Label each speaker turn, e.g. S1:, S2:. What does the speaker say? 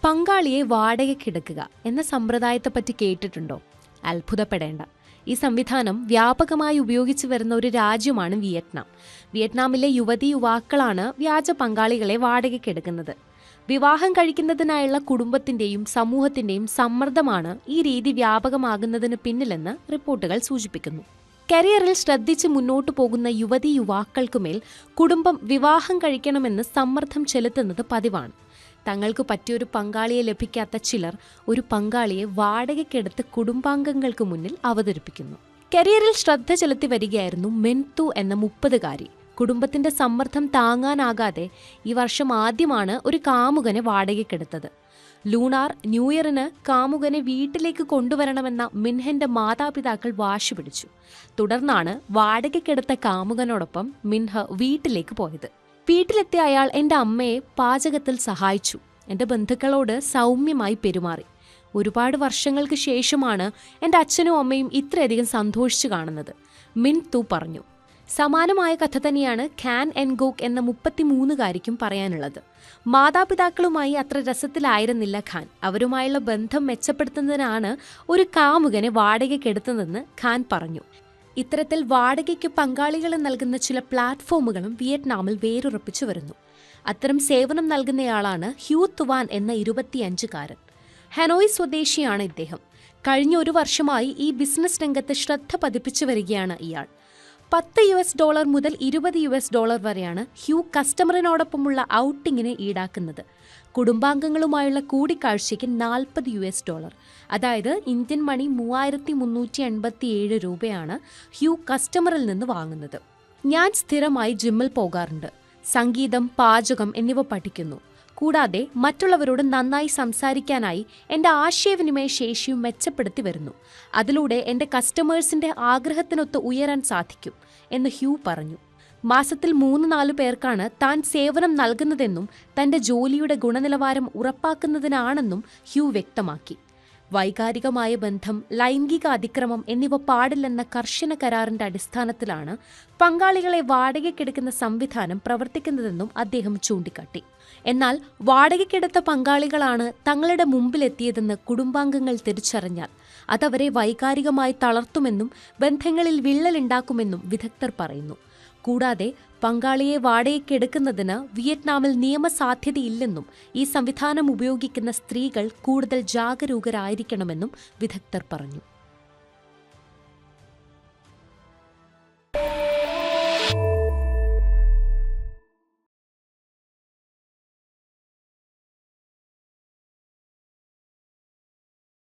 S1: പങ്കാളിയെ വാടകയ്ക്കെടുക്കുക എന്ന സമ്പ്രദായത്തെപ്പറ്റി കേട്ടിട്ടുണ്ടോ? അത്ഭുതപ്പെടേണ്ട. ഈ സംവിധാനം വ്യാപകമായി ഉപയോഗിച്ചു വരുന്ന ഒരു രാജ്യമാണ് വിയറ്റ്നാം. വിയറ്റ്നാമിലെ യുവാക്കളാണ് വ്യാജ പങ്കാളികളെ വാടകയ്ക്കെടുക്കുന്നത്. വിവാഹം കഴിക്കുന്നതിനായുള്ള കുടുംബത്തിന്റെയും സമൂഹത്തിന്റെയും സമ്മർദ്ദമാണ് ഈ രീതി വ്യാപകമാകുന്നതിന് പിന്നിലെന്ന് റിപ്പോർട്ടുകൾ സൂചിപ്പിക്കുന്നു. കരിയറിൽ ശ്രദ്ധിച്ച് മുന്നോട്ടു പോകുന്ന യുവാക്കൾക്കുമേൽ കുടുംബം വിവാഹം കഴിക്കണമെന്ന് സമ്മർദ്ദം ചെലുത്തുന്നത് പതിവാണ്. തങ്ങൾക്ക് പറ്റിയൊരു പങ്കാളിയെ ലഭിക്കാത്ത ചിലർ ഒരു പങ്കാളിയെ വാടകയ്ക്കെടുത്ത് കുടുംബാംഗങ്ങൾക്ക് മുന്നിൽ അവതരിപ്പിക്കുന്നു. കരിയറിൽ ശ്രദ്ധ ചെലുത്തി വരികയായിരുന്നു മെൻതു എന്ന 30-കാരി. കുടുംബത്തിന്റെ സമ്മർദ്ദം താങ്ങാനാകാതെ ഈ വർഷം ആദ്യമാണ് ഒരു കാമുകനെ വാടകയ്ക്കെടുത്തത്. ലൂണാർ ന്യൂ ഇയറിന് കാമുകനെ വീട്ടിലേക്ക് കൊണ്ടുവരണമെന്ന മിൻഹന്റെ മാതാപിതാക്കൾ വാശി പിടിച്ചു. തുടർന്നാണ് വാടകയ്ക്കെടുത്ത കാമുകനോടൊപ്പം മിൻഹ വീട്ടിലേക്ക് പോയത്. വീട്ടിലെത്തിയ അയാൾ എൻ്റെ അമ്മയെ പാചകത്തിൽ സഹായിച്ചു. എൻ്റെ ബന്ധുക്കളോട് സൗമ്യമായി പെരുമാറി. ഒരുപാട് വർഷങ്ങൾക്ക് ശേഷമാണ് എൻ്റെ അച്ഛനും അമ്മയും ഇത്രയധികം സന്തോഷിച്ചു കാണുന്നത്, മിൻതു പറഞ്ഞു. സമാനമായ കഥ തന്നെയാണ് ഖാൻ എൻഗോക്ക് എന്ന 33-കാരിക്കും പറയാനുള്ളത്. മാതാപിതാക്കളുമായി അത്ര രസത്തിലായിരുന്നില്ല ഖാൻ. അവരുമായുള്ള ബന്ധം മെച്ചപ്പെടുത്തുന്നതിനാണ് ഒരു കാമുകനെ വാടകയ്ക്കെടുത്തതെന്ന് ഖാൻ പറഞ്ഞു. ഇത്തരത്തിൽ വാടകയ്ക്ക് പങ്കാളികളെ നൽകുന്ന ചില പ്ലാറ്റ്ഫോമുകളും വിയറ്റ്നാമിൽ വേരുറപ്പിച്ചു വരുന്നു. അത്തരം സേവനം നൽകുന്നയാളാണ് ഹ്യൂ തുവാൻ എന്ന 25-കാരൻ. ഹനോയ് സ്വദേശിയാണ് ഇദ്ദേഹം. കഴിഞ്ഞ ഒരു വർഷമായി ഈ ബിസിനസ് രംഗത്ത് ശ്രദ്ധ പതിപ്പിച്ചു വരികയാണ് ഇയാൾ. $10 മുതൽ $20 വരെയാണ് ഹ്യൂ കസ്റ്റമറിനോടൊപ്പമുള്ള ഔട്ടിങ്ങിന് ഈടാക്കുന്നത്. കുടുംബാംഗങ്ങളുമായുള്ള കൂടിക്കാഴ്ചയ്ക്ക് $40, അതായത് ഇന്ത്യൻ മണി 3387 രൂപയാണ് ഹ്യൂ കസ്റ്റമറിൽ നിന്ന് വാങ്ങുന്നത്. ഞാൻ സ്ഥിരമായി ജിമ്മിൽ പോകാറുണ്ട്. സംഗീതം, പാചകം എന്നിവ പഠിക്കുന്നു. കൂടാതെ മറ്റുള്ളവരോട് നന്നായി സംസാരിക്കാനായി എൻ്റെ ആശയവിനിമയ ശേഷിയും മെച്ചപ്പെടുത്തി വരുന്നു. അതിലൂടെ എൻ്റെ കസ്റ്റമേഴ്സിൻ്റെ ആഗ്രഹത്തിനൊത്ത് ഉയരാൻ സാധിക്കും എന്ന് ഹ്യൂ പറഞ്ഞു. മാസത്തിൽ 3-4 പേർക്കാണ് താൻ സേവനം നൽകുന്നതെന്നും തൻ്റെ ജോലിയുടെ ഗുണനിലവാരം ഉറപ്പാക്കുന്നതിനാണെന്നും ഹ്യൂ വ്യക്തമാക്കി. വൈകാരികമായ ബന്ധം, ലൈംഗിക അതിക്രമം എന്നിവ പാടില്ലെന്ന കർശന കരാറിന്റെ അടിസ്ഥാനത്തിലാണ് പങ്കാളികളെ വാടകയ്ക്കെടുക്കുന്ന സംവിധാനം പ്രവർത്തിക്കുന്നതെന്നും അദ്ദേഹം ചൂണ്ടിക്കാട്ടി. എന്നാൽ വാടകയ്ക്കെടുത്ത പങ്കാളികളാണ് തങ്ങളുടെ മുമ്പിലെത്തിയതെന്ന് കുടുംബാംഗങ്ങൾ തിരിച്ചറിഞ്ഞാൽ അതവരെ വൈകാരികമായി തളർത്തുമെന്നും ബന്ധങ്ങളിൽ വിള്ളലുണ്ടാക്കുമെന്നും വിദഗ്ധർ പറയുന്നു. കൂടാതെ പങ്കാളിയെ വാടകയ്ക്കെടുക്കുന്നതിന് വിയറ്റ്നാമിൽ നിയമസാധ്യതയില്ലെന്നും ഈ സംവിധാനം ഉപയോഗിക്കുന്ന സ്ത്രീകൾ കൂടുതൽ ജാഗരൂകരായിരിക്കണമെന്നും വിദഗ്ധർ പറഞ്ഞു.